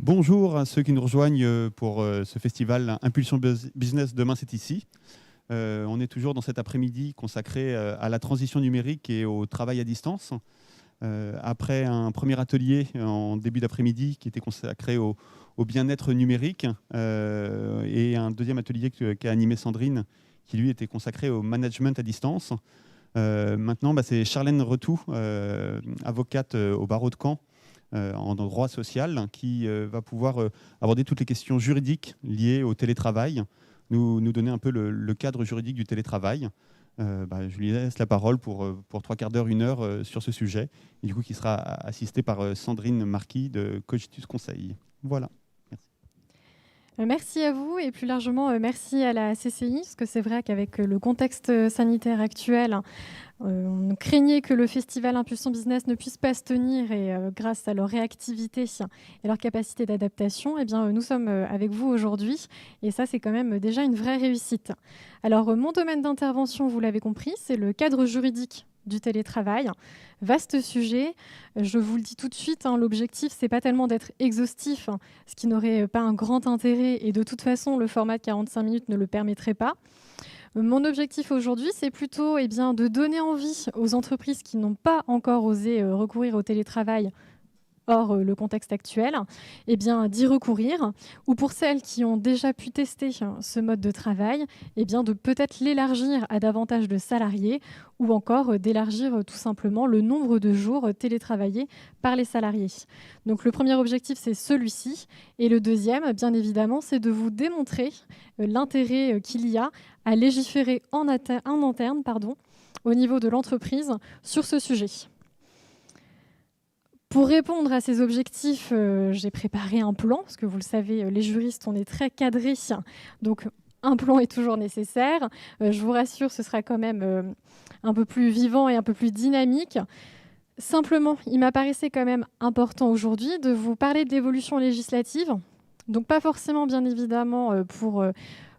Bonjour à ceux qui nous rejoignent pour ce festival Impulsion Business Demain c'est ici. On est toujours dans cet après-midi consacré à la transition numérique et au travail à distance. Après un premier atelier en début d'après-midi qui était consacré au bien-être numérique et un deuxième atelier qu'a animé Sandrine qui lui était consacré au management à distance. Maintenant, c'est Charlène Retou, avocate au barreau de Caen, en droit social, qui va pouvoir aborder toutes les questions juridiques liées au télétravail, nous donner un peu le cadre juridique du télétravail. Je lui laisse la parole pour 3/4 d'heure, 1 heure sur ce sujet, et du coup qui sera assisté par Sandrine Marquis de Cogitus Conseil. Voilà. Merci. Merci à vous et plus largement merci à la CCI, parce que c'est vrai qu'avec le contexte sanitaire actuel, on craignait que le festival Impulsion Business ne puisse pas se tenir et grâce à leur réactivité et leur capacité d'adaptation, nous sommes avec vous aujourd'hui et ça c'est quand même déjà une vraie réussite. Alors mon domaine d'intervention, vous l'avez compris, c'est le cadre juridique du télétravail. Vaste sujet, je vous le dis tout de suite, l'objectif c'est pas tellement d'être exhaustif, ce qui n'aurait pas un grand intérêt et de toute façon le format de 45 minutes ne le permettrait pas. Mon objectif aujourd'hui, c'est plutôt de donner envie aux entreprises qui n'ont pas encore osé recourir au télétravail hors le contexte actuel, d'y recourir, ou pour celles qui ont déjà pu tester ce mode de travail, de peut-être l'élargir à davantage de salariés, ou encore d'élargir tout simplement le nombre de jours télétravaillés par les salariés. Donc le premier objectif, c'est celui-ci, et le deuxième, bien évidemment, c'est de vous démontrer l'intérêt qu'il y a à légiférer en interne, au niveau de l'entreprise sur ce sujet. Pour répondre à ces objectifs, j'ai préparé un plan, parce que vous le savez, les juristes, on est très cadrés, donc un plan est toujours nécessaire. Je vous rassure, ce sera quand même un peu plus vivant et un peu plus dynamique. Simplement, il m'apparaissait quand même important aujourd'hui de vous parler de l'évolution législative, donc pas forcément, bien évidemment, pour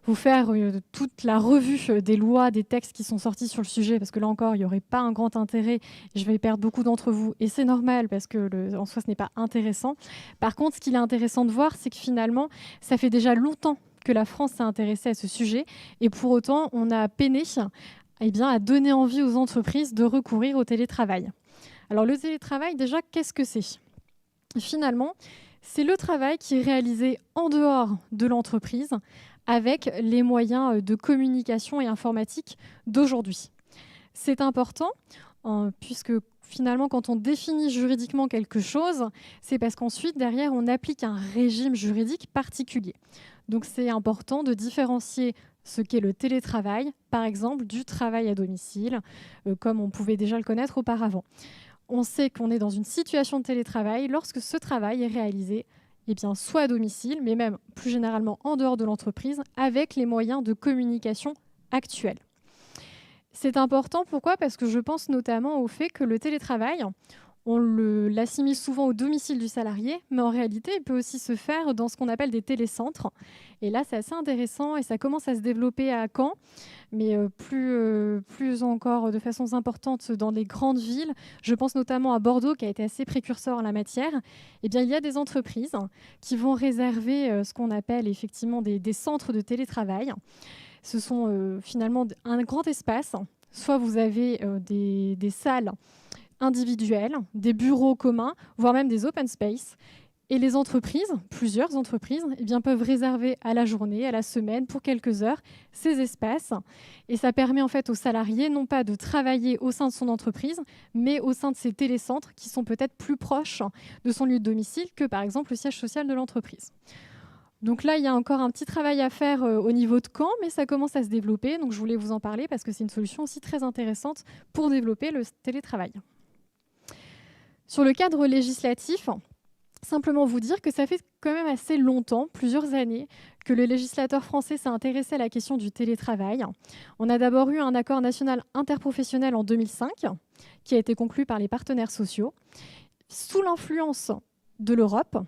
vous faire toute la revue des lois, des textes qui sont sortis sur le sujet, parce que là encore, il n'y aurait pas un grand intérêt. Je vais perdre beaucoup d'entre vous, et c'est normal, parce que en soi, ce n'est pas intéressant. Par contre, ce qu'il est intéressant de voir, c'est que finalement, ça fait déjà longtemps que la France s'est intéressée à ce sujet, et pour autant, on a peiné à donner envie aux entreprises de recourir au télétravail. Alors, le télétravail, déjà, qu'est-ce que c'est ? Finalement, c'est le travail qui est réalisé en dehors de l'entreprise, avec les moyens de communication et informatique d'aujourd'hui. C'est important puisque finalement, quand on définit juridiquement quelque chose, c'est parce qu'ensuite, derrière, on applique un régime juridique particulier. Donc, c'est important de différencier ce qu'est le télétravail, par exemple, du travail à domicile, comme on pouvait déjà le connaître auparavant. On sait qu'on est dans une situation de télétravail lorsque ce travail est réalisé soit à domicile, mais même plus généralement en dehors de l'entreprise, avec les moyens de communication actuels. C'est important, pourquoi ? Parce que je pense notamment au fait que le télétravail, on l'assimile souvent au domicile du salarié, mais en réalité, il peut aussi se faire dans ce qu'on appelle des télécentres. Et là, c'est assez intéressant et ça commence à se développer à Caen, mais plus encore de façon importante dans les grandes villes. Je pense notamment à Bordeaux, qui a été assez précurseur en la matière. Il y a des entreprises qui vont réserver ce qu'on appelle effectivement des centres de télétravail. Ce sont finalement un grand espace. Soit vous avez des salles individuels, des bureaux communs, voire même des open space. Et les entreprises, plusieurs entreprises, peuvent réserver à la journée, à la semaine, pour quelques heures, ces espaces. Et ça permet en fait aux salariés non pas de travailler au sein de son entreprise, mais au sein de ces télécentres qui sont peut-être plus proches de son lieu de domicile que par exemple le siège social de l'entreprise. Donc là, il y a encore un petit travail à faire au niveau de Caen, mais ça commence à se développer. Donc je voulais vous en parler parce que c'est une solution aussi très intéressante pour développer le télétravail. Sur le cadre législatif, simplement vous dire que ça fait quand même assez longtemps, plusieurs années, que le législateur français s'est intéressé à la question du télétravail. On a d'abord eu un accord national interprofessionnel en 2005, qui a été conclu par les partenaires sociaux, sous l'influence de l'Europe.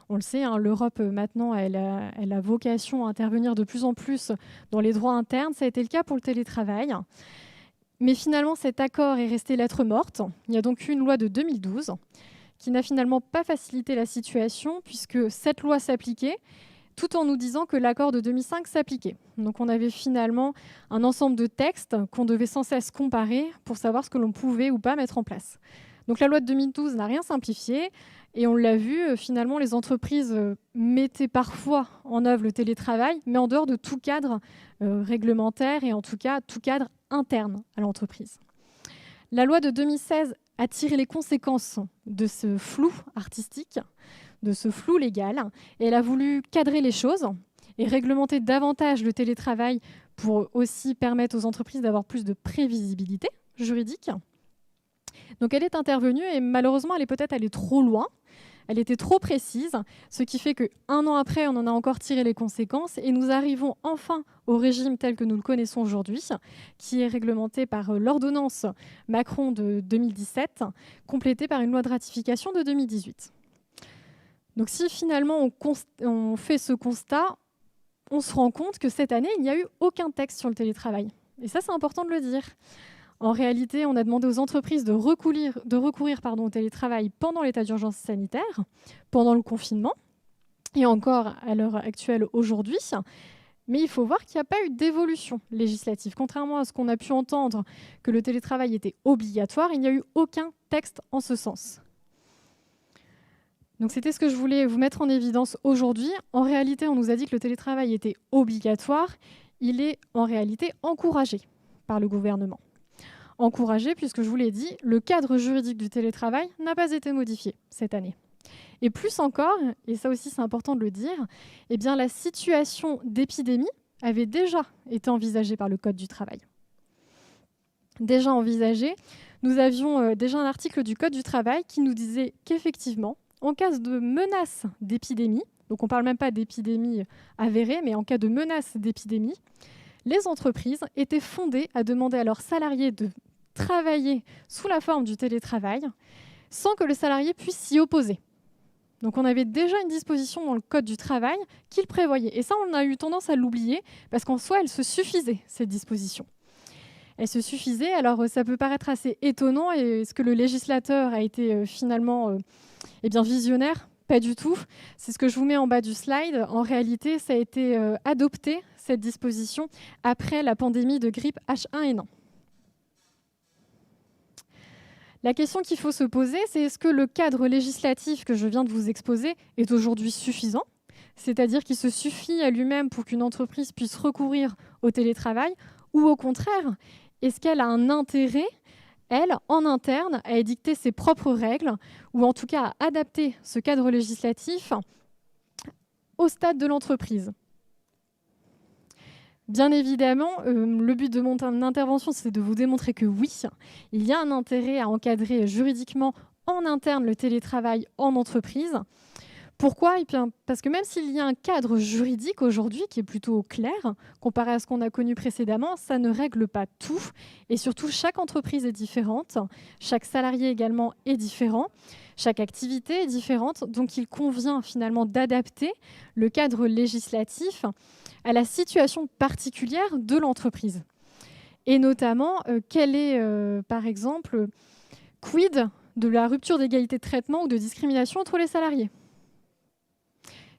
On le sait, l'Europe maintenant, elle a vocation à intervenir de plus en plus dans les droits internes. Ça a été le cas pour le télétravail. Mais finalement, cet accord est resté lettre morte. Il y a donc eu une loi de 2012 qui n'a finalement pas facilité la situation, puisque cette loi s'appliquait, tout en nous disant que l'accord de 2005 s'appliquait. Donc on avait finalement un ensemble de textes qu'on devait sans cesse comparer pour savoir ce que l'on pouvait ou pas mettre en place. Donc la loi de 2012 n'a rien simplifié, et on l'a vu, finalement les entreprises mettaient parfois en œuvre le télétravail, mais en dehors de tout cadre réglementaire et en tout cas tout cadre interne à l'entreprise. La loi de 2016 a tiré les conséquences de ce flou artistique, de ce flou légal, et elle a voulu cadrer les choses et réglementer davantage le télétravail pour aussi permettre aux entreprises d'avoir plus de prévisibilité juridique. Donc elle est intervenue et malheureusement elle est peut-être allée trop loin, elle était trop précise, ce qui fait qu'un an après on en a encore tiré les conséquences et nous arrivons enfin au régime tel que nous le connaissons aujourd'hui, qui est réglementé par l'ordonnance Macron de 2017, complétée par une loi de ratification de 2018. Donc si finalement on fait ce constat, on se rend compte que cette année, il n'y a eu aucun texte sur le télétravail. Et ça, c'est important de le dire. En réalité, on a demandé aux entreprises de recourir au télétravail pendant l'état d'urgence sanitaire, pendant le confinement, et encore à l'heure actuelle aujourd'hui. Mais il faut voir qu'il n'y a pas eu d'évolution législative. Contrairement à ce qu'on a pu entendre, que le télétravail était obligatoire, il n'y a eu aucun texte en ce sens. Donc c'était ce que je voulais vous mettre en évidence aujourd'hui. En réalité, on nous a dit que le télétravail était obligatoire. Il est en réalité encouragé par le gouvernement. Encouragé puisque, je vous l'ai dit, le cadre juridique du télétravail n'a pas été modifié cette année. Et plus encore, et ça aussi c'est important de le dire, eh bien, la situation d'épidémie avait déjà été envisagée par le Code du travail. Déjà envisagée, nous avions déjà un article du Code du travail qui nous disait qu'effectivement, en cas de menace d'épidémie, donc on ne parle même pas d'épidémie avérée, mais en cas de menace d'épidémie, les entreprises étaient fondées à demander à leurs salariés de travailler sous la forme du télétravail sans que le salarié puisse s'y opposer. Donc on avait déjà une disposition dans le Code du travail qui le prévoyait. Et ça, on a eu tendance à l'oublier parce qu'en soi, elle se suffisait, cette disposition. Elle se suffisait. Alors ça peut paraître assez étonnant. Est-ce que le législateur a été finalement visionnaire? Pas du tout. C'est ce que je vous mets en bas du slide. En réalité, ça a été adopté, cette disposition, après la pandémie de grippe H1N1. La question qu'il faut se poser, c'est est-ce que le cadre législatif que je viens de vous exposer est aujourd'hui suffisant? C'est-à-dire qu'il se suffit à lui-même pour qu'une entreprise puisse recourir au télétravail? Ou au contraire, est-ce qu'elle a un intérêt, elle, en interne, à édicter ses propres règles, ou en tout cas à adapter ce cadre législatif au stade de l'entreprise? Bien évidemment, le but de mon intervention, c'est de vous démontrer que oui, il y a un intérêt à encadrer juridiquement en interne le télétravail en entreprise. Pourquoi ? Parce que même s'il y a un cadre juridique aujourd'hui qui est plutôt clair, comparé à ce qu'on a connu précédemment, ça ne règle pas tout. Et surtout, chaque entreprise est différente, chaque salarié également est différent, chaque activité est différente. Donc il convient finalement d'adapter le cadre législatif à la situation particulière de l'entreprise. Et notamment, quel est, par exemple, quid de la rupture d'égalité de traitement ou de discrimination entre les salariés ?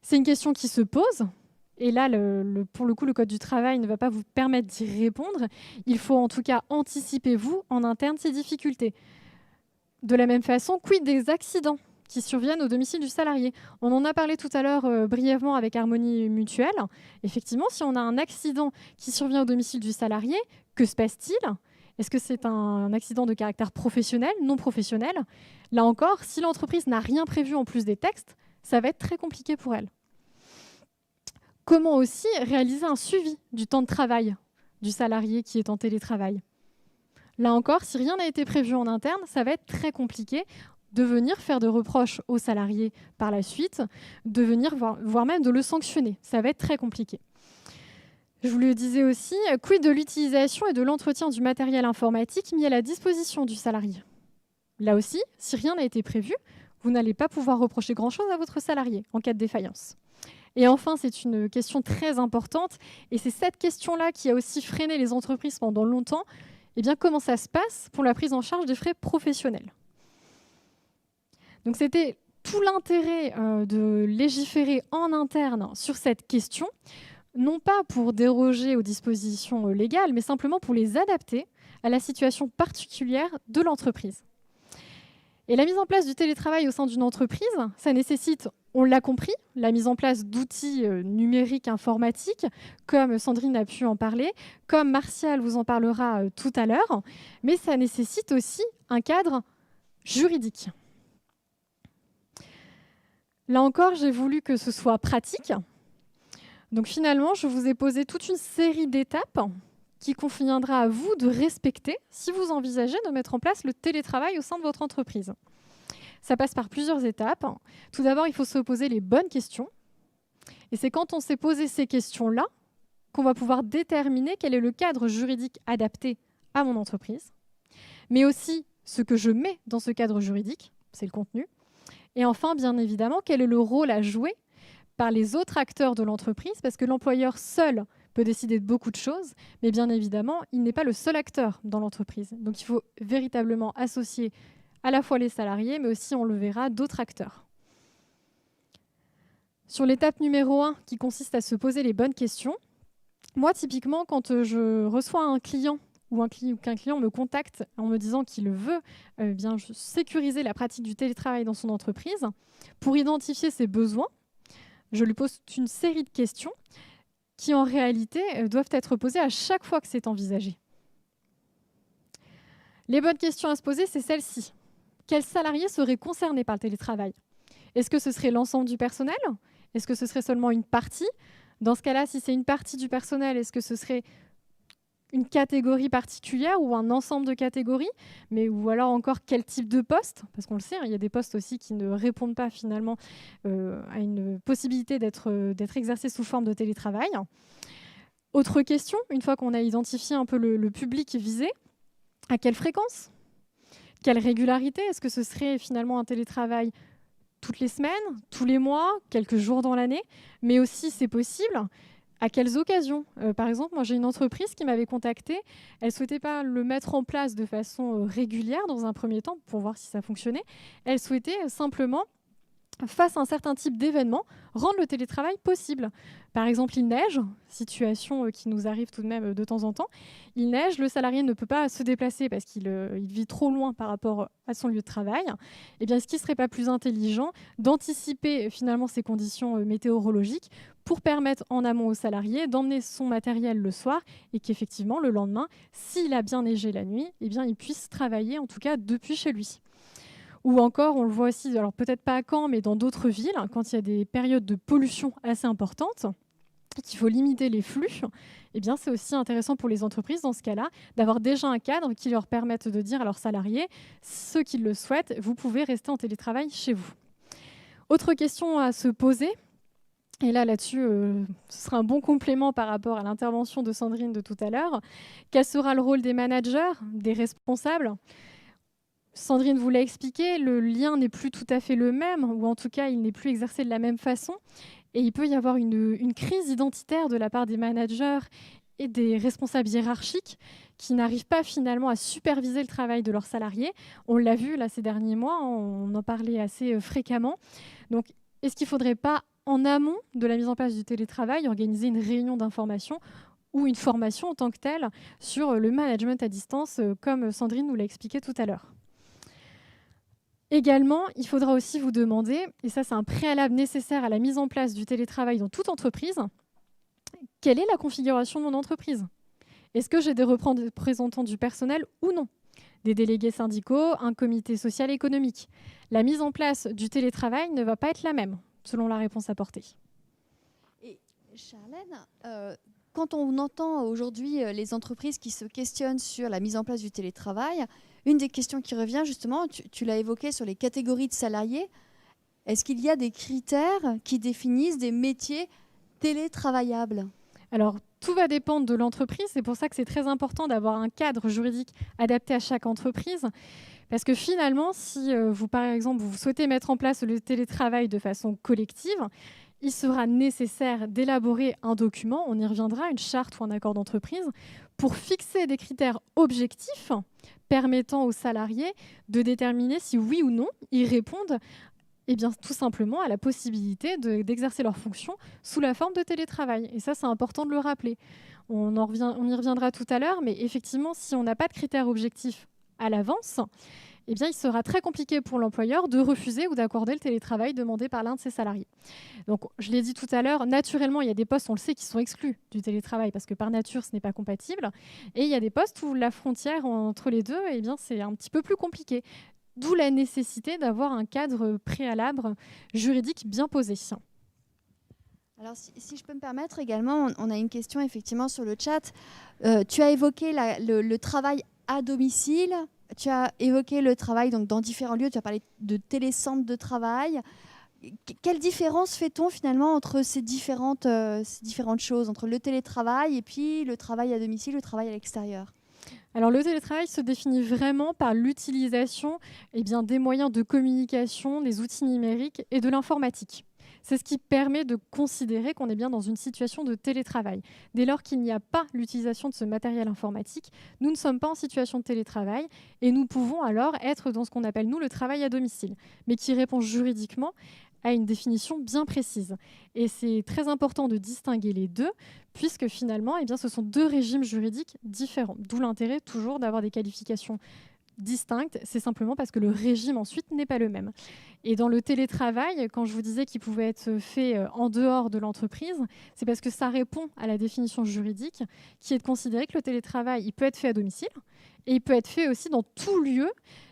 C'est une question qui se pose. Et là, pour le coup, le Code du travail ne va pas vous permettre d'y répondre. Il faut en tout cas anticiper, vous, en interne, ces difficultés. De la même façon, quid des accidents qui surviennent au domicile du salarié? On en a parlé tout à l'heure brièvement avec Harmonie Mutuelle. Effectivement, si on a un accident qui survient au domicile du salarié, que se passe-t-il? Est-ce que c'est un accident de caractère professionnel, non professionnel? Là encore, si l'entreprise n'a rien prévu en plus des textes, ça va être très compliqué pour elle. Comment aussi réaliser un suivi du temps de travail du salarié qui est en télétravail? Là encore, si rien n'a été prévu en interne, ça va être très compliqué de venir faire de reproches aux salariés par la suite, de venir voire même de le sanctionner. Ça va être très compliqué. Je vous le disais aussi, quid de l'utilisation et de l'entretien du matériel informatique mis à la disposition du salarié? Là aussi, si rien n'a été prévu, vous n'allez pas pouvoir reprocher grand-chose à votre salarié en cas de défaillance. Et enfin, c'est une question très importante, et c'est cette question-là qui a aussi freiné les entreprises pendant longtemps. Eh bien, comment ça se passe pour la prise en charge des frais professionnels? Donc c'était tout l'intérêt de légiférer en interne sur cette question, non pas pour déroger aux dispositions légales, mais simplement pour les adapter à la situation particulière de l'entreprise. Et la mise en place du télétravail au sein d'une entreprise, ça nécessite, on l'a compris, la mise en place d'outils numériques informatiques, comme Sandrine a pu en parler, comme Martial vous en parlera tout à l'heure, mais ça nécessite aussi un cadre juridique. Là encore, j'ai voulu que ce soit pratique. Donc finalement, je vous ai posé toute une série d'étapes qui conviendra à vous de respecter si vous envisagez de mettre en place le télétravail au sein de votre entreprise. Ça passe par plusieurs étapes. Tout d'abord, il faut se poser les bonnes questions. Et c'est quand on s'est posé ces questions-là qu'on va pouvoir déterminer quel est le cadre juridique adapté à mon entreprise, mais aussi ce que je mets dans ce cadre juridique, c'est le contenu. Et enfin, bien évidemment, quel est le rôle à jouer par les autres acteurs de l'entreprise, parce que l'employeur seul peut décider de beaucoup de choses, mais bien évidemment, il n'est pas le seul acteur dans l'entreprise. Donc il faut véritablement associer à la fois les salariés, mais aussi, on le verra, d'autres acteurs. Sur l'étape numéro 1, qui consiste à se poser les bonnes questions, moi, typiquement, quand je reçois un client ou qu'un client me contacte en me disant qu'il veut sécuriser la pratique du télétravail dans son entreprise, pour identifier ses besoins, je lui pose une série de questions qui, en réalité, doivent être posées à chaque fois que c'est envisagé. Les bonnes questions à se poser, c'est celle-ci. Quels salariés seraient concernés par le télétravail? Est-ce que ce serait l'ensemble du personnel? Est-ce que ce serait seulement une partie? Dans ce cas-là, si c'est une partie du personnel, est-ce que ce serait une catégorie particulière ou un ensemble de catégories, ou alors encore quel type de poste, parce qu'on le sait, il y a des postes aussi qui ne répondent pas finalement à une possibilité d'être exercés sous forme de télétravail. Autre question, une fois qu'on a identifié un peu le public visé, à quelle fréquence? Quelle régularité? Est-ce que ce serait finalement un télétravail toutes les semaines, tous les mois, quelques jours dans l'année? Mais aussi, c'est possible, à quelles occasions? Par exemple, moi j'ai une entreprise qui m'avait contactée, elle ne souhaitait pas le mettre en place de façon régulière dans un premier temps pour voir si ça fonctionnait, elle souhaitait simplement, face à un certain type d'événement, rendre le télétravail possible. Par exemple, il neige, situation qui nous arrive tout de même de temps en temps, il neige, le salarié ne peut pas se déplacer parce qu'il vit trop loin par rapport à son lieu de travail. Eh bien, est-ce qu'il ne serait pas plus intelligent d'anticiper finalement ces conditions météorologiques pour permettre en amont au salarié d'emmener son matériel le soir et qu'effectivement, le lendemain, s'il a bien neigé la nuit, eh bien, il puisse travailler en tout cas depuis chez lui. Ou encore, on le voit aussi, alors peut-être pas à Caen, mais dans d'autres villes, quand il y a des périodes de pollution assez importantes, qu'il faut limiter les flux, eh bien c'est aussi intéressant pour les entreprises, dans ce cas-là, d'avoir déjà un cadre qui leur permette de dire à leurs salariés, ceux qui le souhaitent, vous pouvez rester en télétravail chez vous. Autre question à se poser, et là-dessus, ce sera un bon complément par rapport à l'intervention de Sandrine de tout à l'heure, quel sera le rôle des managers, des responsables ? Sandrine vous l'a expliqué, le lien n'est plus tout à fait le même, ou en tout cas, il n'est plus exercé de la même façon. Et il peut y avoir une crise identitaire de la part des managers et des responsables hiérarchiques qui n'arrivent pas finalement à superviser le travail de leurs salariés. On l'a vu là, ces derniers mois, on en parlait assez fréquemment. Donc, est-ce qu'il ne faudrait pas, en amont de la mise en place du télétravail, organiser une réunion d'information ou une formation en tant que telle sur le management à distance, comme Sandrine nous l'a expliqué tout à l'heure? Également, il faudra aussi vous demander, et ça c'est un préalable nécessaire à la mise en place du télétravail dans toute entreprise, quelle est la configuration de mon entreprise? Est-ce que j'ai des représentants du personnel ou non? Des délégués syndicaux, un comité social et économique? La mise en place du télétravail ne va pas être la même, selon la réponse apportée. Et Charlène, quand on entend aujourd'hui les entreprises qui se questionnent sur la mise en place du télétravail, une des questions qui revient justement, tu l'as évoqué sur les catégories de salariés, est-ce qu'il y a des critères qui définissent des métiers télétravaillables? Alors, tout va dépendre de l'entreprise. C'est pour ça que c'est très important d'avoir un cadre juridique adapté à chaque entreprise. Parce que finalement, si vous, par exemple, vous souhaitez mettre en place le télétravail de façon collective, il sera nécessaire d'élaborer un document, on y reviendra, une charte ou un accord d'entreprise, pour fixer des critères objectifs permettant aux salariés de déterminer si oui ou non ils répondent tout simplement à la possibilité d'exercer leurs fonctions sous la forme de télétravail. Et ça, c'est important de le rappeler. On y reviendra tout à l'heure, mais effectivement, si on n'a pas de critères objectifs à l'avance, il sera très compliqué pour l'employeur de refuser ou d'accorder le télétravail demandé par l'un de ses salariés. Donc, je l'ai dit tout à l'heure, naturellement, il y a des postes, on le sait, qui sont exclus du télétravail parce que par nature, ce n'est pas compatible. Et il y a des postes où la frontière entre les deux, c'est un petit peu plus compliqué. D'où la nécessité d'avoir un cadre préalable juridique bien posé. Alors, si je peux me permettre également, on a une question effectivement sur le chat. Tu as évoqué le travail à domicile, tu as évoqué le travail donc, dans différents lieux, tu as parlé de télécentres de travail. Quelle différence fait-on finalement entre ces différentes choses, entre le télétravail et puis le travail à domicile, le travail à l'extérieur ? Alors, le télétravail se définit vraiment par l'utilisation des moyens de communication, des outils numériques et de l'informatique. C'est ce qui permet de considérer qu'on est bien dans une situation de télétravail. Dès lors qu'il n'y a pas l'utilisation de ce matériel informatique, nous ne sommes pas en situation de télétravail et nous pouvons alors être dans ce qu'on appelle, nous, le travail à domicile, mais qui répond juridiquement à une définition bien précise. Et c'est très important de distinguer les deux, puisque finalement, ce sont deux régimes juridiques différents. D'où l'intérêt toujours d'avoir des qualifications distinctes. C'est simplement parce que le régime ensuite n'est pas le même. Et dans le télétravail, quand je vous disais qu'il pouvait être fait en dehors de l'entreprise, c'est parce que ça répond à la définition juridique qui est de considérer que le télétravail, il peut être fait à domicile et il peut être fait aussi dans tout lieu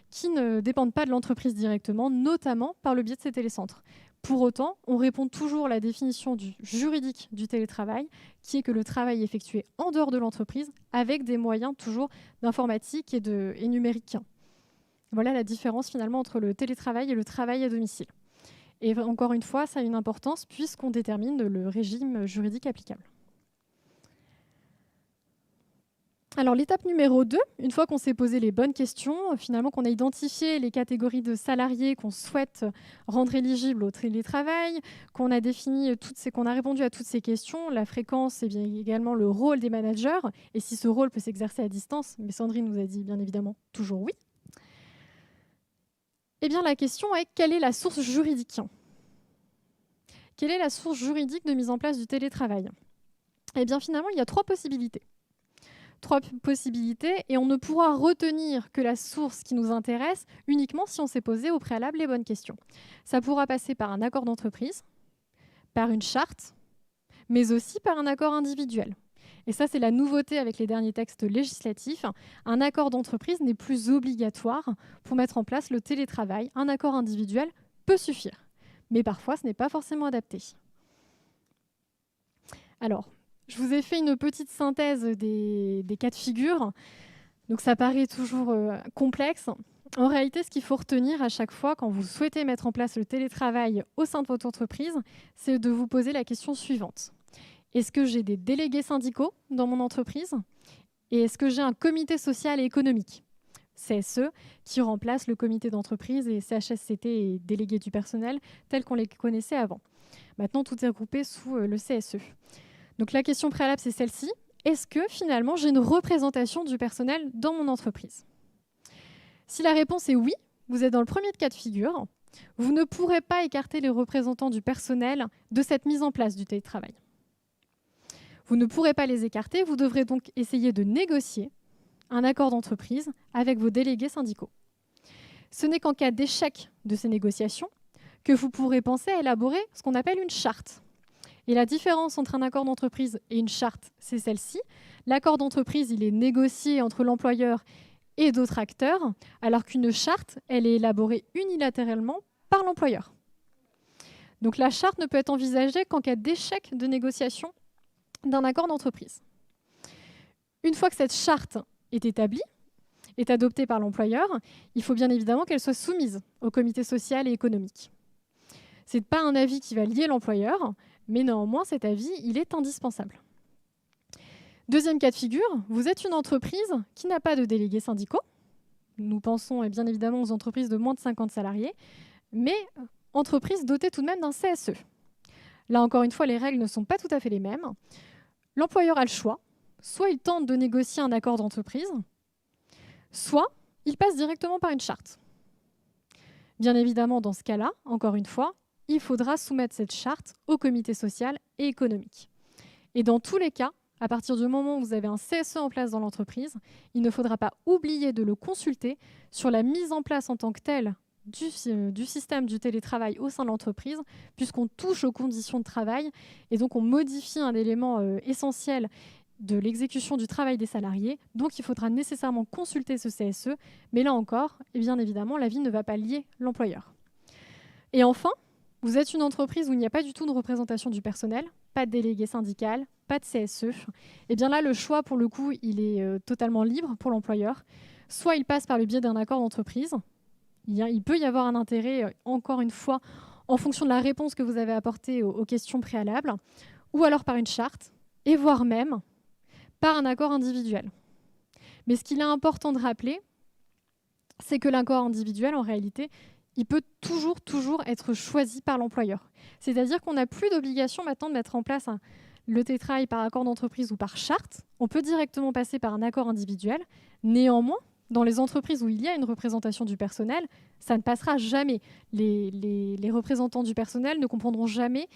qui ne dépendent pas de l'entreprise directement, notamment par le biais de ces télécentres. Pour autant, on répond toujours à la définition juridique du télétravail, qui est que le travail est effectué en dehors de l'entreprise avec des moyens toujours d'informatique et numérique. Voilà la différence finalement entre le télétravail et le travail à domicile. Et encore une fois, ça a une importance puisqu'on détermine le régime juridique applicable. Alors l'étape numéro 2, une fois qu'on s'est posé les bonnes questions, finalement qu'on a identifié les catégories de salariés qu'on souhaite rendre éligibles au télétravail, qu'on a défini qu'on a répondu à toutes ces questions, la fréquence et bien également le rôle des managers, et si ce rôle peut s'exercer à distance, mais Sandrine nous a dit bien évidemment toujours oui. Eh bien la question est, quelle est la source juridique ? Quelle est la source juridique de mise en place du télétravail ? Eh bien finalement, il y a 3 possibilités. 3 possibilités et on ne pourra retenir que la source qui nous intéresse uniquement si on s'est posé au préalable les bonnes questions. Ça pourra passer par un accord d'entreprise, par une charte, mais aussi par un accord individuel. Et ça, c'est la nouveauté avec les derniers textes législatifs. Un accord d'entreprise n'est plus obligatoire pour mettre en place le télétravail. Un accord individuel peut suffire, mais parfois, ce n'est pas forcément adapté. Alors, je vous ai fait une petite synthèse des cas de figure. Donc ça paraît toujours complexe. En réalité, ce qu'il faut retenir à chaque fois quand vous souhaitez mettre en place le télétravail au sein de votre entreprise, c'est de vous poser la question suivante. Est-ce que j'ai des délégués syndicaux dans mon entreprise ? Et est-ce que j'ai un comité social et économique ? CSE, qui remplace le comité d'entreprise et CHSCT et délégués du personnel, tels qu'on les connaissait avant. Maintenant, tout est regroupé sous le CSE. Donc la question préalable, c'est celle-ci. Est-ce que finalement, j'ai une représentation du personnel dans mon entreprise ? Si la réponse est oui, vous êtes dans le premier cas de figure. Vous ne pourrez pas écarter les représentants du personnel de cette mise en place du télétravail. Vous ne pourrez pas les écarter. Vous devrez donc essayer de négocier un accord d'entreprise avec vos délégués syndicaux. Ce n'est qu'en cas d'échec de ces négociations que vous pourrez penser à élaborer ce qu'on appelle une charte. Et la différence entre un accord d'entreprise et une charte, c'est celle-ci. L'accord d'entreprise, il est négocié entre l'employeur et d'autres acteurs, alors qu'une charte, elle est élaborée unilatéralement par l'employeur. Donc la charte ne peut être envisagée qu'en cas d'échec de négociation d'un accord d'entreprise. Une fois que cette charte est établie, est adoptée par l'employeur, il faut bien évidemment qu'elle soit soumise au comité social et économique. Ce n'est pas un avis qui va lier l'employeur, mais néanmoins, cet avis, il est indispensable. Deuxième cas de figure, vous êtes une entreprise qui n'a pas de délégués syndicaux. Nous pensons bien évidemment aux entreprises de moins de 50 salariés, mais entreprise dotée tout de même d'un CSE. Là, encore une fois, les règles ne sont pas tout à fait les mêmes. L'employeur a le choix. Soit il tente de négocier un accord d'entreprise, soit il passe directement par une charte. Bien évidemment, dans ce cas-là, encore une fois, il faudra soumettre cette charte au comité social et économique. Et dans tous les cas, à partir du moment où vous avez un CSE en place dans l'entreprise, il ne faudra pas oublier de le consulter sur la mise en place en tant que telle du système du télétravail au sein de l'entreprise, puisqu'on touche aux conditions de travail et donc on modifie un élément essentiel de l'exécution du travail des salariés. Donc il faudra nécessairement consulter ce CSE, mais là encore, et bien évidemment, l'avis ne va pas lier l'employeur. Et enfin, vous êtes une entreprise où il n'y a pas du tout de représentation du personnel, pas de délégué syndical, pas de CSE. Et bien là, le choix, pour le coup, il est totalement libre pour l'employeur. Soit il passe par le biais d'un accord d'entreprise. Il peut y avoir un intérêt, encore une fois, en fonction de la réponse que vous avez apportée aux questions préalables, ou alors par une charte, et voire même par un accord individuel. Mais ce qu'il est important de rappeler, c'est que l'accord individuel, en réalité, il peut toujours être choisi par l'employeur. C'est-à-dire qu'on n'a plus d'obligation maintenant de mettre en place le télétravail par accord d'entreprise ou par charte. On peut directement passer par un accord individuel. Néanmoins, dans les entreprises où il y a une représentation du personnel, ça ne passera jamais. Les représentants du personnel ne comprendront jamais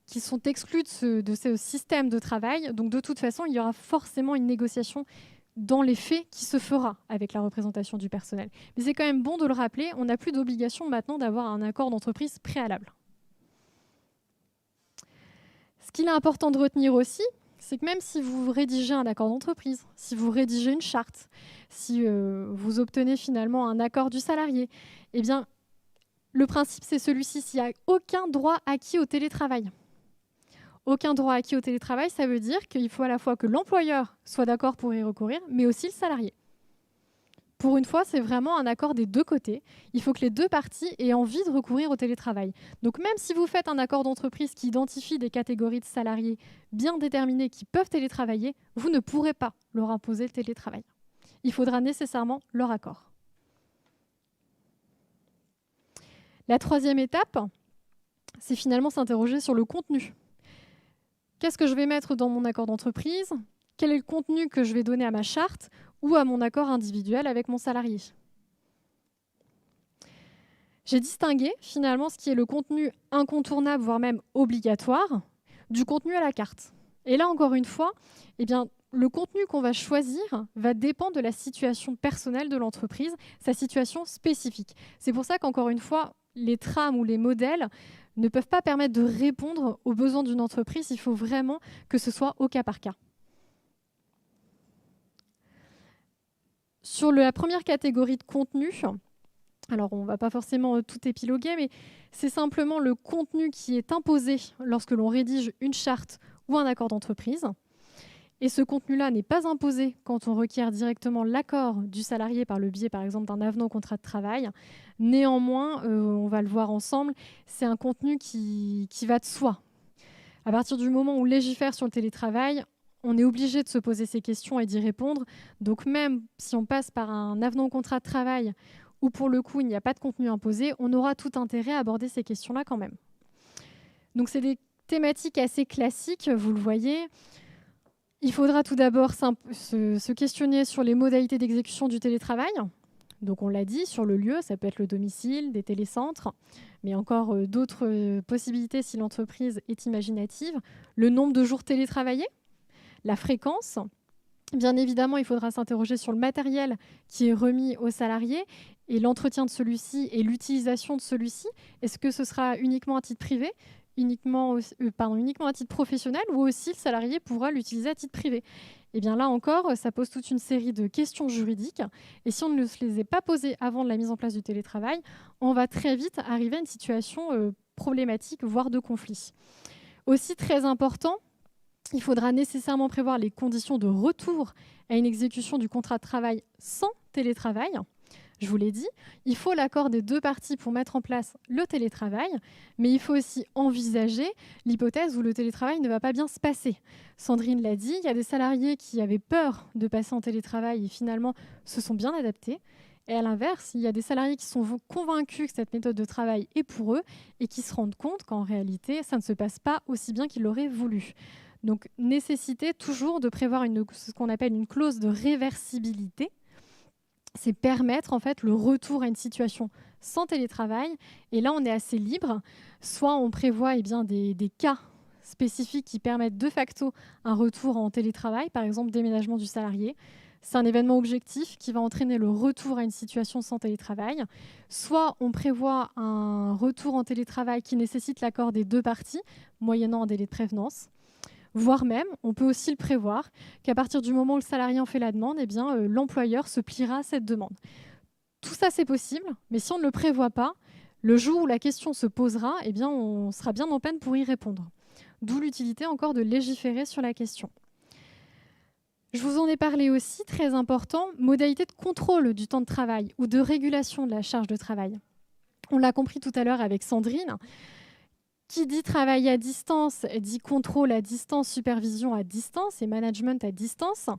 qu'ils sont exclus de ce système de travail. Donc de toute façon, il y aura forcément une négociation dans les faits qui se fera avec la représentation du personnel. Mais c'est quand même bon de le rappeler, on n'a plus d'obligation maintenant d'avoir un accord d'entreprise préalable. Ce qu'il est important de retenir aussi, c'est que même si vous rédigez un accord d'entreprise, si vous rédigez une charte, si vous obtenez finalement un accord du salarié, eh bien, le principe, c'est celui-ci, s'il n'y a aucun droit acquis au télétravail. Aucun droit acquis au télétravail, ça veut dire qu'il faut à la fois que l'employeur soit d'accord pour y recourir, mais aussi le salarié. Pour une fois, c'est vraiment un accord des deux côtés. Il faut que les deux parties aient envie de recourir au télétravail. Donc même si vous faites un accord d'entreprise qui identifie des catégories de salariés bien déterminées qui peuvent télétravailler, vous ne pourrez pas leur imposer le télétravail. Il faudra nécessairement leur accord. La troisième étape, c'est finalement s'interroger sur le contenu. Qu'est-ce que je vais mettre dans mon accord d'entreprise ? Quel est le contenu que je vais donner à ma charte ou à mon accord individuel avec mon salarié ? J'ai distingué finalement ce qui est le contenu incontournable, voire même obligatoire, du contenu à la carte. Et là, encore une fois, eh bien, le contenu qu'on va choisir va dépendre de la situation personnelle de l'entreprise, sa situation spécifique. C'est pour ça qu'encore une fois, les trames ou les modèles ne peuvent pas permettre de répondre aux besoins d'une entreprise. Il faut vraiment que ce soit au cas par cas. Sur la première catégorie de contenu, alors on ne va pas forcément tout épiloguer, mais c'est simplement le contenu qui est imposé lorsque l'on rédige une charte ou un accord d'entreprise. Et ce contenu-là n'est pas imposé quand on requiert directement l'accord du salarié par le biais, par exemple, d'un avenant au contrat de travail. Néanmoins, on va le voir ensemble, c'est un contenu qui va de soi. À partir du moment où on légifère sur le télétravail, on est obligé de se poser ces questions et d'y répondre. Donc même si on passe par un avenant au contrat de travail où pour le coup il n'y a pas de contenu imposé, on aura tout intérêt à aborder ces questions-là quand même. Donc c'est des thématiques assez classiques, vous le voyez. Il faudra tout d'abord se questionner sur les modalités d'exécution du télétravail. Donc on l'a dit, sur le lieu, ça peut être le domicile, des télécentres, mais encore d'autres possibilités si l'entreprise est imaginative. Le nombre de jours télétravaillés, la fréquence. Bien évidemment, il faudra s'interroger sur le matériel qui est remis aux salariés et l'entretien de celui-ci et l'utilisation de celui-ci. Est-ce que ce sera uniquement à titre privé ? Uniquement à titre professionnel ou aussi le salarié pourra l'utiliser à titre privé. Et bien là encore, ça pose toute une série de questions juridiques. Et si on ne se les est pas posées avant de la mise en place du télétravail, on va très vite arriver à une situation problématique, voire de conflit. Aussi très important, il faudra nécessairement prévoir les conditions de retour à une exécution du contrat de travail sans télétravail. Je vous l'ai dit, il faut l'accord des deux parties pour mettre en place le télétravail, mais il faut aussi envisager l'hypothèse où le télétravail ne va pas bien se passer. Sandrine l'a dit, il y a des salariés qui avaient peur de passer en télétravail et finalement se sont bien adaptés. Et à l'inverse, il y a des salariés qui sont convaincus que cette méthode de travail est pour eux et qui se rendent compte qu'en réalité, ça ne se passe pas aussi bien qu'ils l'auraient voulu. Donc, nécessité toujours de prévoir ce qu'on appelle une clause de réversibilité c'est permettre en fait le retour à une situation sans télétravail. Et là, on est assez libre. Soit on prévoit des cas spécifiques qui permettent de facto un retour en télétravail, par exemple déménagement du salarié. C'est un événement objectif qui va entraîner le retour à une situation sans télétravail. Soit on prévoit un retour en télétravail qui nécessite l'accord des deux parties, moyennant un délai de prévenance. Voire même, on peut aussi le prévoir, qu'à partir du moment où le salarié en fait la demande, l'employeur se pliera à cette demande. Tout ça, c'est possible, mais si on ne le prévoit pas, le jour où la question se posera, on sera bien en peine pour y répondre. D'où l'utilité encore de légiférer sur la question. Je vous en ai parlé aussi, très important, modalité de contrôle du temps de travail ou de régulation de la charge de travail. On l'a compris tout à l'heure avec Sandrine. Qui dit travail à distance, dit contrôle à distance, supervision à distance et management à distance.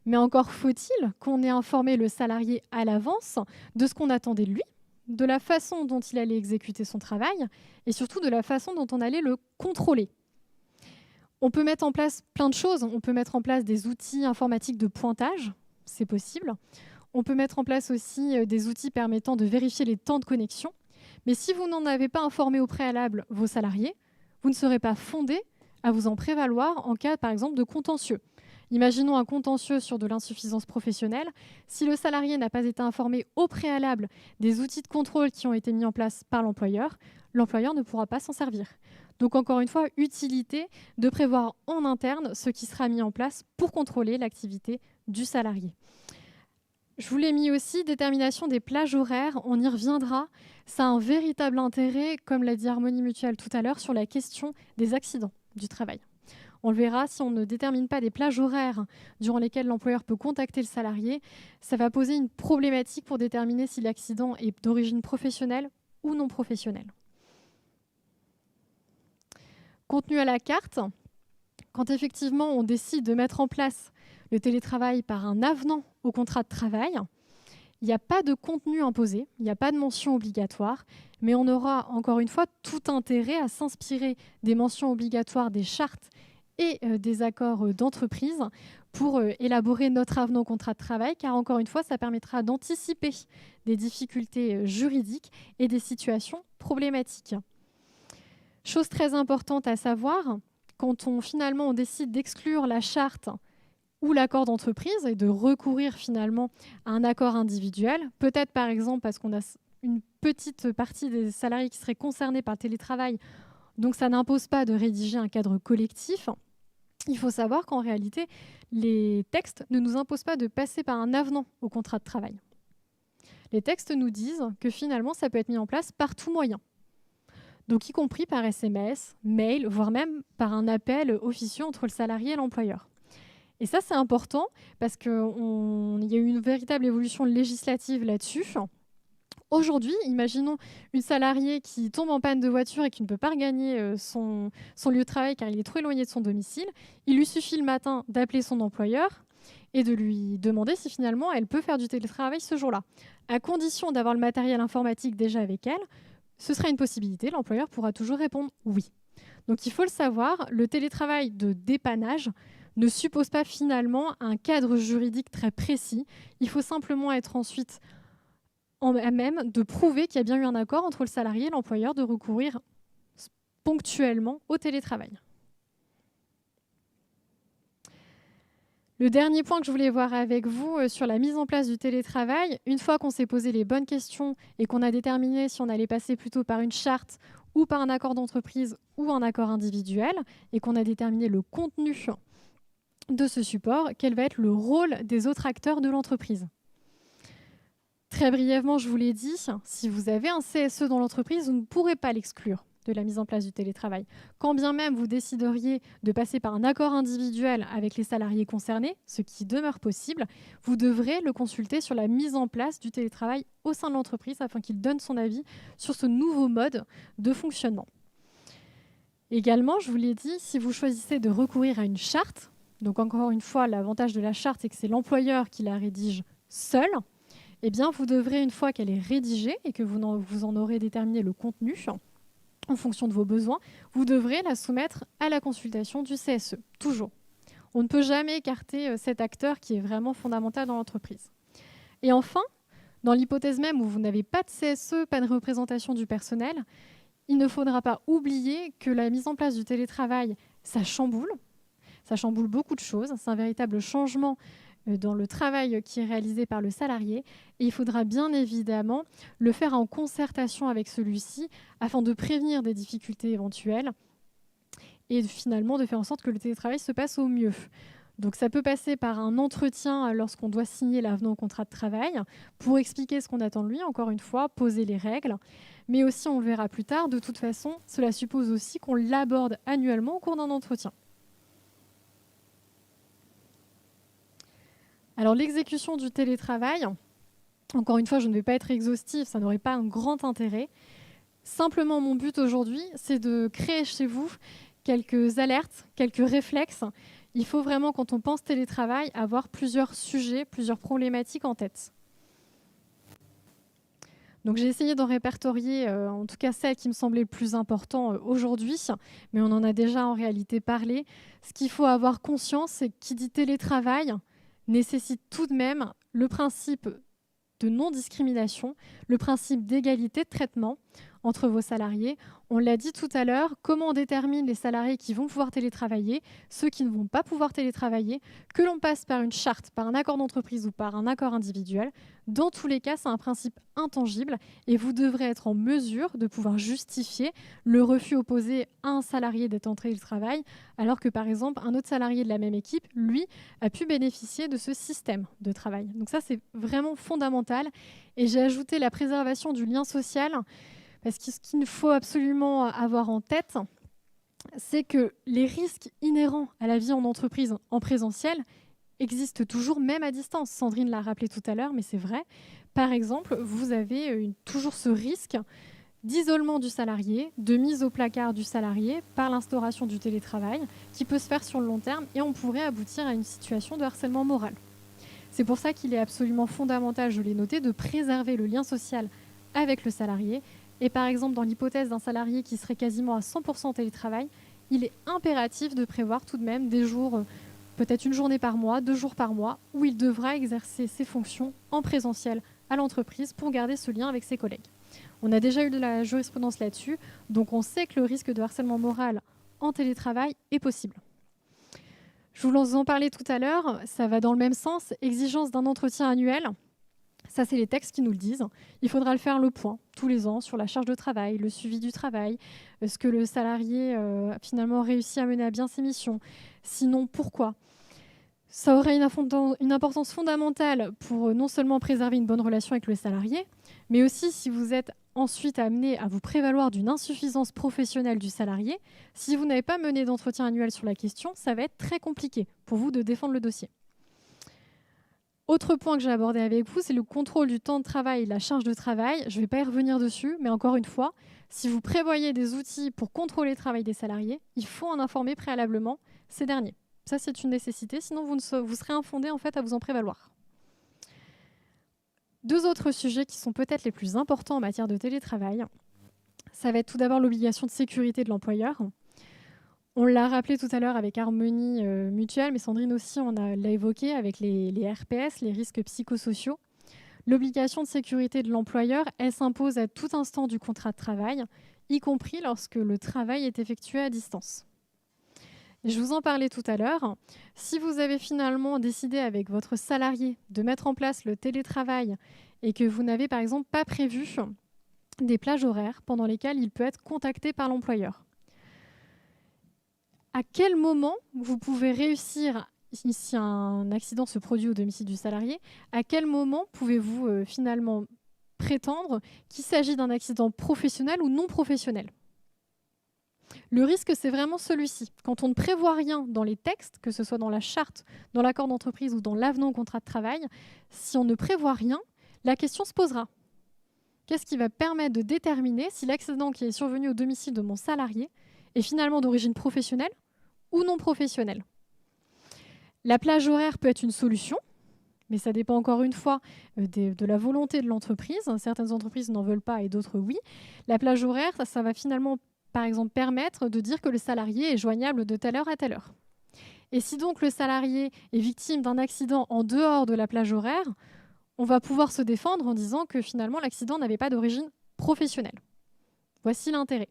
Mais encore faut-il qu'on ait informé le salarié à l'avance de ce qu'on attendait de lui, de la façon dont il allait exécuter son travail et surtout de la façon dont on allait le contrôler. On peut mettre en place plein de choses. On peut mettre en place des outils informatiques de pointage, c'est possible. On peut mettre en place aussi des outils permettant de vérifier les temps de connexion. Mais si vous n'en avez pas informé au préalable vos salariés, vous ne serez pas fondé à vous en prévaloir en cas, par exemple, de contentieux. Imaginons un contentieux sur de l'insuffisance professionnelle. Si le salarié n'a pas été informé au préalable des outils de contrôle qui ont été mis en place par l'employeur ne pourra pas s'en servir. Donc encore une fois, utilité de prévoir en interne ce qui sera mis en place pour contrôler l'activité du salarié. Je vous l'ai mis aussi, détermination des plages horaires, on y reviendra. Ça a un véritable intérêt, comme l'a dit Harmonie Mutuelle tout à l'heure, sur la question des accidents du travail. On le verra, si on ne détermine pas des plages horaires durant lesquelles l'employeur peut contacter le salarié, ça va poser une problématique pour déterminer si l'accident est d'origine professionnelle ou non professionnelle. Contenu à la carte, quand effectivement on décide de mettre en place le télétravail par un avenant au contrat de travail, il n'y a pas de contenu imposé, il n'y a pas de mention obligatoire, mais on aura encore une fois tout intérêt à s'inspirer des mentions obligatoires des chartes et des accords d'entreprise pour élaborer notre avenant au contrat de travail, car encore une fois, ça permettra d'anticiper des difficultés juridiques et des situations problématiques. Chose très importante à savoir, quand on décide d'exclure la charte ou l'accord d'entreprise et de recourir finalement à un accord individuel, peut-être par exemple parce qu'on a une petite partie des salariés qui seraient concernés par le télétravail, donc ça n'impose pas de rédiger un cadre collectif. Il faut savoir qu'en réalité, les textes ne nous imposent pas de passer par un avenant au contrat de travail. Les textes nous disent que finalement, ça peut être mis en place par tout moyen. Donc y compris par SMS, mail, voire même par un appel officieux entre le salarié et l'employeur. Et ça, c'est important parce qu'il y a eu une véritable évolution législative là-dessus. Aujourd'hui, imaginons une salariée qui tombe en panne de voiture et qui ne peut pas regagner son lieu de travail car il est trop éloigné de son domicile. Il lui suffit le matin d'appeler son employeur et de lui demander si finalement elle peut faire du télétravail ce jour-là. À condition d'avoir le matériel informatique déjà avec elle, ce sera une possibilité, l'employeur pourra toujours répondre oui. Donc il faut le savoir, le télétravail de dépannage ne suppose pas finalement un cadre juridique très précis. Il faut simplement être ensuite à même de prouver qu'il y a bien eu un accord entre le salarié et l'employeur de recourir ponctuellement au télétravail. Le dernier point que je voulais voir avec vous sur la mise en place du télétravail, une fois qu'on s'est posé les bonnes questions et qu'on a déterminé si on allait passer plutôt par une charte ou par un accord d'entreprise ou un accord individuel et qu'on a déterminé le contenu de ce support, quel va être le rôle des autres acteurs de l'entreprise. Très brièvement, je vous l'ai dit, si vous avez un CSE dans l'entreprise, vous ne pourrez pas l'exclure de la mise en place du télétravail. Quand bien même vous décideriez de passer par un accord individuel avec les salariés concernés, ce qui demeure possible, vous devrez le consulter sur la mise en place du télétravail au sein de l'entreprise afin qu'il donne son avis sur ce nouveau mode de fonctionnement. Également, je vous l'ai dit, si vous choisissez de recourir à une charte, donc encore une fois, l'avantage de la charte, c'est que c'est l'employeur qui la rédige seul, eh bien, vous devrez, une fois qu'elle est rédigée et que vous en aurez déterminé le contenu, en fonction de vos besoins, vous devrez la soumettre à la consultation du CSE, toujours. On ne peut jamais écarter cet acteur qui est vraiment fondamental dans l'entreprise. Et enfin, Dans l'hypothèse même où vous n'avez pas de CSE, pas de représentation du personnel, il ne faudra pas oublier que la mise en place du télétravail, ça chamboule beaucoup de choses. C'est un véritable changement dans le travail qui est réalisé par le salarié. Et il faudra bien évidemment le faire en concertation avec celui-ci afin de prévenir des difficultés éventuelles et finalement de faire en sorte que le télétravail se passe au mieux. Donc ça peut passer par un entretien lorsqu'on doit signer l'avenant au contrat de travail pour expliquer ce qu'on attend de lui, encore une fois, poser les règles. Mais aussi, on le verra plus tard, de toute façon, cela suppose aussi qu'on l'aborde annuellement au cours d'un entretien. Alors l'exécution du télétravail, encore une fois, je ne vais pas être exhaustive, ça n'aurait pas un grand intérêt. Simplement, mon but aujourd'hui, c'est de créer chez vous quelques alertes, quelques réflexes. Il faut vraiment, quand on pense télétravail, avoir plusieurs sujets, plusieurs problématiques en tête. Donc j'ai essayé d'en répertorier, en tout cas celles qui me semblaient le plus important aujourd'hui, mais on en a déjà en réalité parlé. Ce qu'il faut avoir conscience, c'est que qui dit télétravail nécessite tout de même le principe de non-discrimination, le principe d'égalité de traitement entre vos salariés. On l'a dit tout à l'heure, comment on détermine les salariés qui vont pouvoir télétravailler, ceux qui ne vont pas pouvoir télétravailler, que l'on passe par une charte, par un accord d'entreprise ou par un accord individuel. Dans tous les cas, c'est un principe intangible et vous devrez être en mesure de pouvoir justifier le refus opposé à un salarié d'être en télétravail, alors que par exemple, un autre salarié de la même équipe, lui, a pu bénéficier de ce système de travail. Donc ça, c'est vraiment fondamental. Et j'ai ajouté la préservation du lien social, parce que ce qu'il faut absolument avoir en tête, c'est que les risques inhérents à la vie en entreprise en présentiel existent toujours, même à distance. Sandrine l'a rappelé tout à l'heure, mais c'est vrai. Par exemple, vous avez toujours ce risque d'isolement du salarié, de mise au placard du salarié par l'instauration du télétravail, qui peut se faire sur le long terme, et on pourrait aboutir à une situation de harcèlement moral. C'est pour ça qu'il est absolument fondamental, je l'ai noté, de préserver le lien social avec le salarié. Et par exemple, dans l'hypothèse d'un salarié qui serait quasiment à 100% télétravail, il est impératif de prévoir tout de même des jours, peut-être une journée par mois, 2 jours par mois, où il devra exercer ses fonctions en présentiel à l'entreprise pour garder ce lien avec ses collègues. On a déjà eu de la jurisprudence là-dessus, donc on sait que le risque de harcèlement moral en télétravail est possible. Je vous en parlais tout à l'heure, ça va dans le même sens, exigence d'un entretien annuel. Ça, c'est les textes qui nous le disent. Il faudra le faire le point tous les ans sur la charge de travail, le suivi du travail, est-ce que le salarié a finalement réussi à mener à bien ses missions, sinon pourquoi. Ça aurait une importance fondamentale pour non seulement préserver une bonne relation avec le salarié, mais aussi si vous êtes ensuite amené à vous prévaloir d'une insuffisance professionnelle du salarié, si vous n'avez pas mené d'entretien annuel sur la question, ça va être très compliqué pour vous de défendre le dossier. Autre point que j'ai abordé avec vous, c'est le contrôle du temps de travail et de la charge de travail. Je ne vais pas y revenir dessus, mais encore une fois, si vous prévoyez des outils pour contrôler le travail des salariés, il faut en informer préalablement ces derniers. Ça, c'est une nécessité, sinon vous serez infondé en fait, à vous en prévaloir. 2 autres sujets qui sont peut-être les plus importants en matière de télétravail. Ça va être tout d'abord l'obligation de sécurité de l'employeur. On l'a rappelé tout à l'heure avec Harmonie Mutuelle, mais Sandrine aussi l'a évoqué avec les RPS, les risques psychosociaux. L'obligation de sécurité de l'employeur, elle s'impose à tout instant du contrat de travail, y compris lorsque le travail est effectué à distance. Et je vous en parlais tout à l'heure. Si vous avez finalement décidé avec votre salarié de mettre en place le télétravail et que vous n'avez par exemple pas prévu des plages horaires pendant lesquelles il peut être contacté par l'employeur, à quel moment vous pouvez réussir, si un accident se produit au domicile du salarié, à quel moment pouvez-vous finalement prétendre qu'il s'agit d'un accident professionnel ou non professionnel ? Le risque, c'est vraiment celui-ci. Quand on ne prévoit rien dans les textes, que ce soit dans la charte, dans l'accord d'entreprise ou dans l'avenant au contrat de travail, si on ne prévoit rien, la question se posera. Qu'est-ce qui va permettre de déterminer si l'accident qui est survenu au domicile de mon salarié est finalement d'origine professionnelle ou non professionnelle? La plage horaire peut être une solution, mais ça dépend encore une fois de la volonté de l'entreprise. Certaines entreprises n'en veulent pas et d'autres oui. La plage horaire, ça va finalement, par exemple, permettre de dire que le salarié est joignable de telle heure à telle heure. Et si donc le salarié est victime d'un accident en dehors de la plage horaire, on va pouvoir se défendre en disant que finalement l'accident n'avait pas d'origine professionnelle. Voici l'intérêt.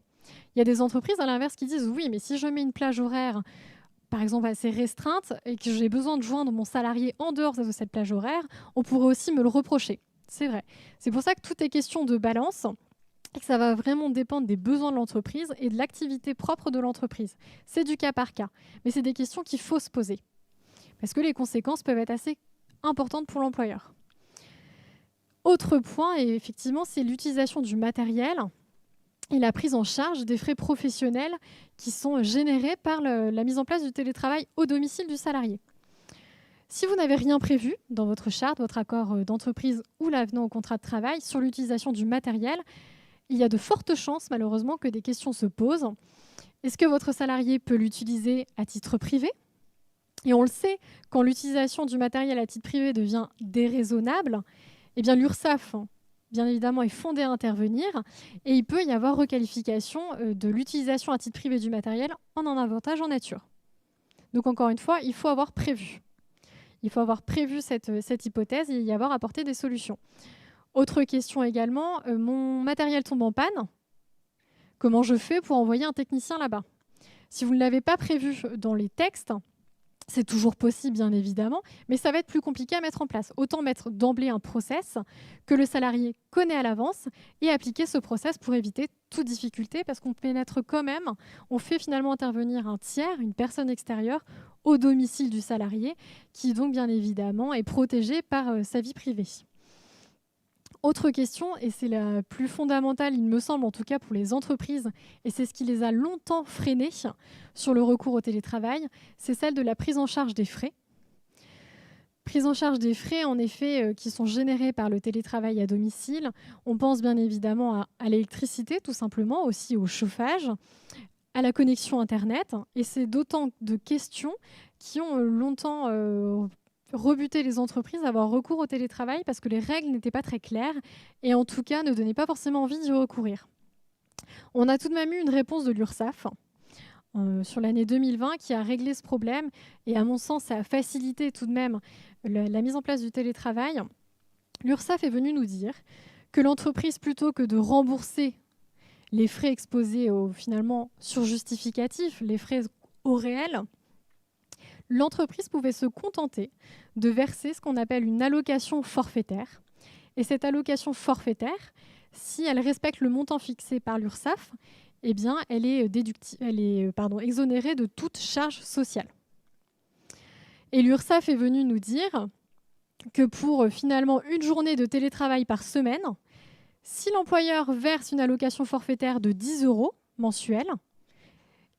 Il y a des entreprises à l'inverse qui disent oui, mais si je mets une plage horaire par exemple assez restreinte et que j'ai besoin de joindre mon salarié en dehors de cette plage horaire, on pourrait aussi me le reprocher. C'est vrai. C'est pour ça que tout est question de balance et que ça va vraiment dépendre des besoins de l'entreprise et de l'activité propre de l'entreprise. C'est du cas par cas, mais c'est des questions qu'il faut se poser parce que les conséquences peuvent être assez importantes pour l'employeur. Autre point, et effectivement, c'est l'utilisation du matériel et la prise en charge des frais professionnels qui sont générés par la mise en place du télétravail au domicile du salarié. Si vous n'avez rien prévu dans votre charte, votre accord d'entreprise ou l'avenant au contrat de travail sur l'utilisation du matériel, il y a de fortes chances, malheureusement, que des questions se posent. Est-ce que votre salarié peut l'utiliser à titre privé ? Et on le sait, quand l'utilisation du matériel à titre privé devient déraisonnable, eh bien l'URSSAF, bien évidemment, est fondé à intervenir et il peut y avoir requalification de l'utilisation à titre privé du matériel en un avantage en nature. Donc encore une fois, il faut avoir prévu. Il faut avoir prévu cette hypothèse et y avoir apporté des solutions. Autre question également, mon matériel tombe en panne. Comment je fais pour envoyer un technicien là-bas ? Si vous ne l'avez pas prévu dans les textes, c'est toujours possible, bien évidemment, mais ça va être plus compliqué à mettre en place. Autant mettre d'emblée un process que le salarié connaît à l'avance et appliquer ce process pour éviter toute difficulté, parce qu'on pénètre quand même, on fait finalement intervenir un tiers, une personne extérieure, au domicile du salarié, qui donc bien évidemment est protégé par sa vie privée. Autre question, et c'est la plus fondamentale, il me semble, en tout cas pour les entreprises, et c'est ce qui les a longtemps freinés sur le recours au télétravail, c'est celle de la prise en charge des frais. Prise en charge des frais, en effet, qui sont générés par le télétravail à domicile. On pense bien évidemment à l'électricité, tout simplement, aussi au chauffage, à la connexion Internet, et c'est d'autant de questions qui ont longtemps rebuter les entreprises à avoir recours au télétravail parce que les règles n'étaient pas très claires et en tout cas ne donnaient pas forcément envie d'y recourir. On a tout de même eu une réponse de l'URSSAF sur l'année 2020 qui a réglé ce problème et à mon sens ça a facilité tout de même la mise en place du télétravail. L'URSSAF est venue nous dire que l'entreprise, plutôt que de rembourser les frais exposés au finalement surjustificatifs, les frais au réel, l'entreprise pouvait se contenter de verser ce qu'on appelle une allocation forfaitaire. Et cette allocation forfaitaire, si elle respecte le montant fixé par l'URSSAF, eh bien, elle est exonérée de toute charge sociale. Et l'URSSAF est venue nous dire que pour finalement une journée de télétravail par semaine, si l'employeur verse une allocation forfaitaire de 10 € mensuels,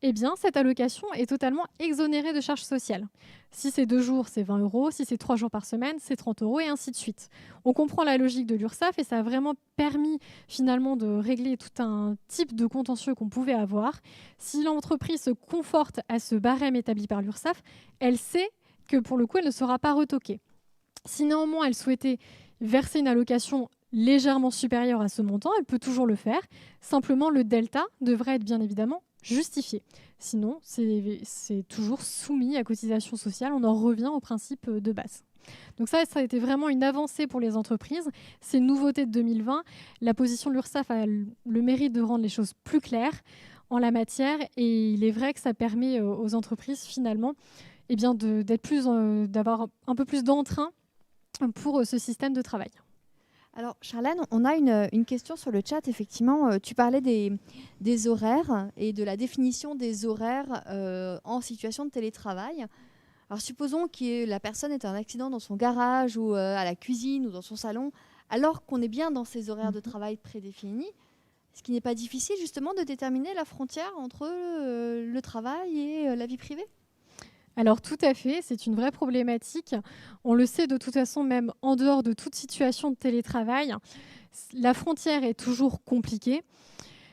eh bien, cette allocation est totalement exonérée de charges sociales. Si c'est 2 jours, c'est 20 €. Si c'est 3 jours par semaine, c'est 30 € et ainsi de suite. On comprend la logique de l'URSSAF et ça a vraiment permis finalement de régler tout un type de contentieux qu'on pouvait avoir. Si l'entreprise se conforte à ce barème établi par l'URSSAF, elle sait que pour le coup, elle ne sera pas retoquée. Si néanmoins elle souhaitait verser une allocation légèrement supérieure à ce montant, elle peut toujours le faire. Simplement, le delta devrait être bien évidemment justifié. Sinon, c'est toujours soumis à cotisation sociale. On en revient au principe de base. Donc ça a été vraiment une avancée pour les entreprises. C'est une nouveauté de 2020. La position de l'URSSAF a le mérite de rendre les choses plus claires en la matière. Et il est vrai que ça permet aux entreprises, finalement, eh bien d'avoir un peu plus d'entrain pour ce système de travail. Alors, Charlène, on a une question sur le chat. Effectivement, tu parlais des horaires et de la définition des horaires en situation de télétravail. Alors, supposons que la personne ait un accident dans son garage ou à la cuisine ou dans son salon, alors qu'on est bien dans ces horaires de travail prédéfinis. Est-ce qu'il n'est pas difficile, justement, de déterminer la frontière entre le travail et la vie privée ? Alors tout à fait, c'est une vraie problématique. On le sait de toute façon, même en dehors de toute situation de télétravail, la frontière est toujours compliquée.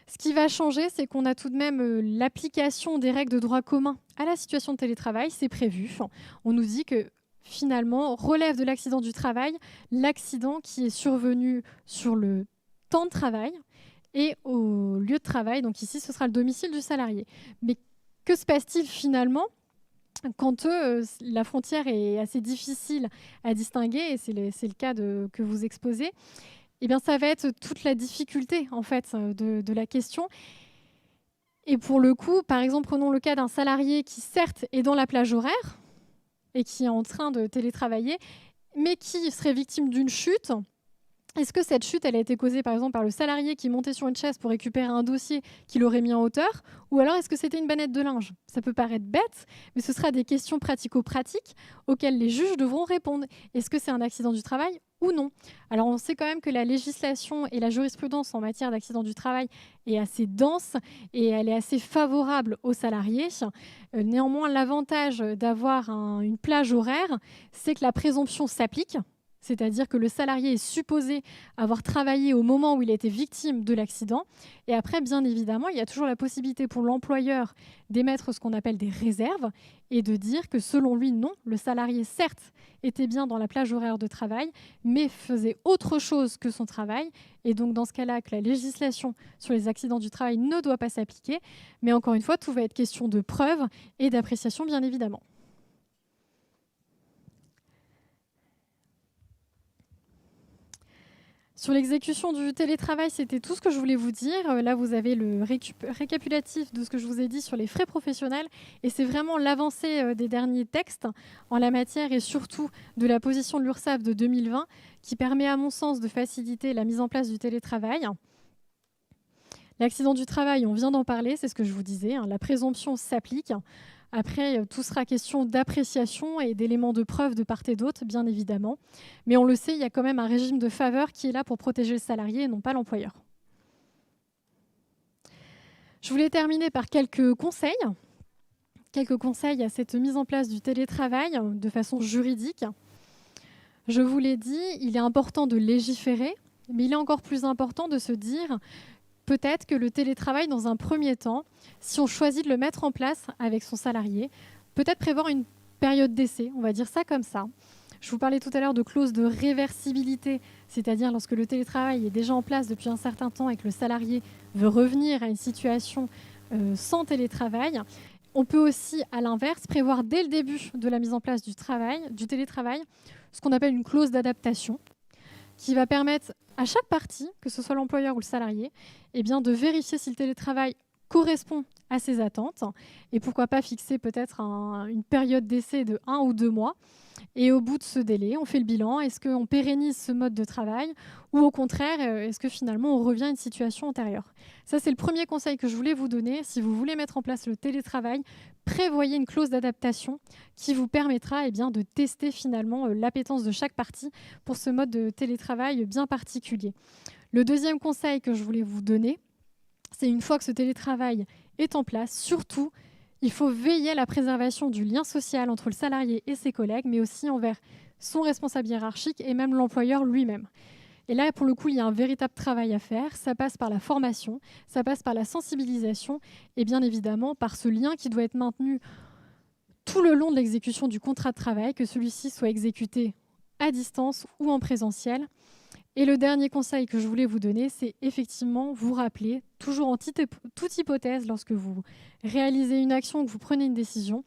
Ce qui va changer, c'est qu'on a tout de même l'application des règles de droit commun à la situation de télétravail, c'est prévu. On nous dit que finalement, relève de l'accident du travail, l'accident qui est survenu sur le temps de travail et au lieu de travail. Donc ici, ce sera le domicile du salarié. Mais que se passe-t-il finalement quand la frontière est assez difficile à distinguer, et c'est le cas que vous exposez, eh bien, ça va être toute la difficulté en fait, de la question. Et pour le coup, par exemple, prenons le cas d'un salarié qui, certes, est dans la plage horaire et qui est en train de télétravailler, mais qui serait victime d'une chute. Est-ce que cette chute, elle a été causée, par exemple, par le salarié qui montait sur une chaise pour récupérer un dossier qu'il aurait mis en hauteur, ou alors est-ce que c'était une bannette de linge? Ça peut paraître bête, mais ce sera des questions pratico-pratiques auxquelles les juges devront répondre. Est-ce que c'est un accident du travail ou non? Alors, on sait quand même que la législation et la jurisprudence en matière d'accident du travail est assez dense et elle est assez favorable aux salariés. Néanmoins, l'avantage d'avoir une plage horaire, c'est que la présomption s'applique. C'est-à-dire que le salarié est supposé avoir travaillé au moment où il a été victime de l'accident. Et après, bien évidemment, il y a toujours la possibilité pour l'employeur d'émettre ce qu'on appelle des réserves et de dire que selon lui, non, le salarié, certes, était bien dans la plage horaire de travail, mais faisait autre chose que son travail. Et donc, dans ce cas-là, que la législation sur les accidents du travail ne doit pas s'appliquer. Mais encore une fois, tout va être question de preuve et d'appréciation, bien évidemment. Sur l'exécution du télétravail, c'était tout ce que je voulais vous dire. Là, vous avez le récapitulatif de ce que je vous ai dit sur les frais professionnels. Et c'est vraiment l'avancée des derniers textes en la matière et surtout de la position de l'URSSAF de 2020 qui permet, à mon sens, de faciliter la mise en place du télétravail. L'accident du travail, on vient d'en parler, c'est ce que je vous disais. La présomption s'applique. Après, tout sera question d'appréciation et d'éléments de preuve de part et d'autre, bien évidemment. Mais on le sait, il y a quand même un régime de faveur qui est là pour protéger le salarié et non pas l'employeur. Je voulais terminer par quelques conseils à cette mise en place du télétravail de façon juridique. Je vous l'ai dit, il est important de légiférer, mais il est encore plus important de se dire peut-être que le télétravail, dans un premier temps, si on choisit de le mettre en place avec son salarié, peut-être prévoir une période d'essai, on va dire ça comme ça. Je vous parlais tout à l'heure de clause de réversibilité, c'est-à-dire lorsque le télétravail est déjà en place depuis un certain temps et que le salarié veut revenir à une situation sans télétravail. On peut aussi, à l'inverse, prévoir dès le début de la mise en place du télétravail, ce qu'on appelle une clause d'adaptation, qui va permettre à chaque partie, que ce soit l'employeur ou le salarié, eh bien, de vérifier si le télétravail correspond à ses attentes et pourquoi pas fixer peut-être une période d'essai de 1 ou 2 mois. Et au bout de ce délai, on fait le bilan. Est-ce qu'on pérennise ce mode de travail ou au contraire, est-ce que finalement on revient à une situation antérieure? Ça, c'est le premier conseil que je voulais vous donner. Si vous voulez mettre en place le télétravail, prévoyez une clause d'adaptation qui vous permettra de tester finalement l'appétence de chaque partie pour ce mode de télétravail bien particulier. Le deuxième conseil que je voulais vous donner, c'est une fois que ce télétravail est en place, surtout, il faut veiller à la préservation du lien social entre le salarié et ses collègues, mais aussi envers son responsable hiérarchique et même l'employeur lui-même. Et là, pour le coup, il y a un véritable travail à faire. Ça passe par la formation, ça passe par la sensibilisation et bien évidemment par ce lien qui doit être maintenu tout le long de l'exécution du contrat de travail, que celui-ci soit exécuté à distance ou en présentiel. Et le dernier conseil que je voulais vous donner, c'est effectivement vous rappeler, toujours en toute hypothèse, lorsque vous réalisez une action ou que vous prenez une décision,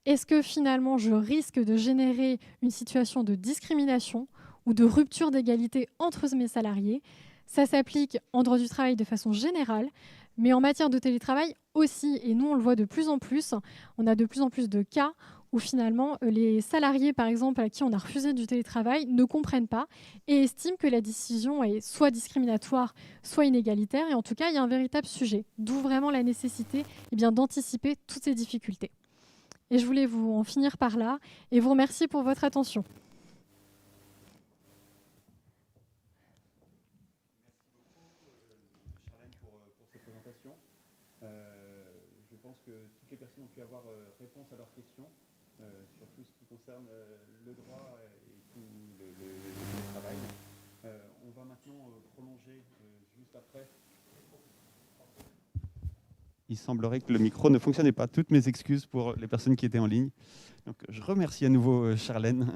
est-ce que finalement je risque de générer une situation de discrimination ou de rupture d'égalité entre mes salariés? Ça s'applique en droit du travail de façon générale, mais en matière de télétravail aussi. Et nous, on le voit de plus en plus. On a de plus en plus de cas où finalement les salariés, par exemple, à qui on a refusé du télétravail, ne comprennent pas et estiment que la décision est soit discriminatoire, soit inégalitaire. Et en tout cas, il y a un véritable sujet, d'où vraiment la nécessité d'anticiper toutes ces difficultés. Et je voulais vous en finir par là et vous remercier pour votre attention. Je pense que toutes les personnes ont pu avoir réponse à leurs questions sur tout ce qui concerne le droit et tout le travail. On va maintenant prolonger juste après. Il semblerait que le micro ne fonctionnait pas. Toutes mes excuses pour les personnes qui étaient en ligne. Donc, je remercie à nouveau Charlène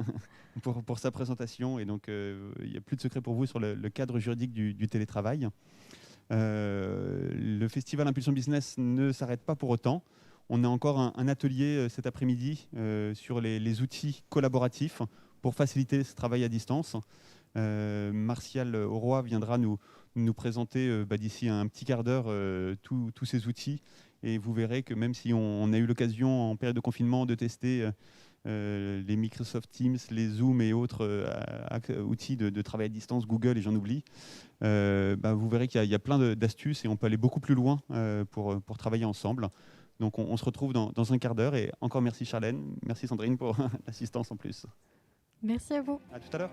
pour sa présentation. Et donc, il n'y a plus de secret pour vous sur le cadre juridique du télétravail. Le festival Impulsion Business ne s'arrête pas pour autant. On a encore un atelier cet après-midi sur les outils collaboratifs pour faciliter ce travail à distance. Martial Auroy viendra nous présenter d'ici un petit quart d'heure tous ces outils. Et vous verrez que même si on a eu l'occasion en période de confinement de tester les Microsoft Teams, les Zoom et autres outils de travail à distance, Google et j'en oublie, vous verrez qu'il y a plein d'astuces et on peut aller beaucoup plus loin pour travailler ensemble. Donc on se retrouve dans un quart d'heure et encore merci Charlène, merci Sandrine pour l'assistance en plus. Merci à vous. À tout à l'heure.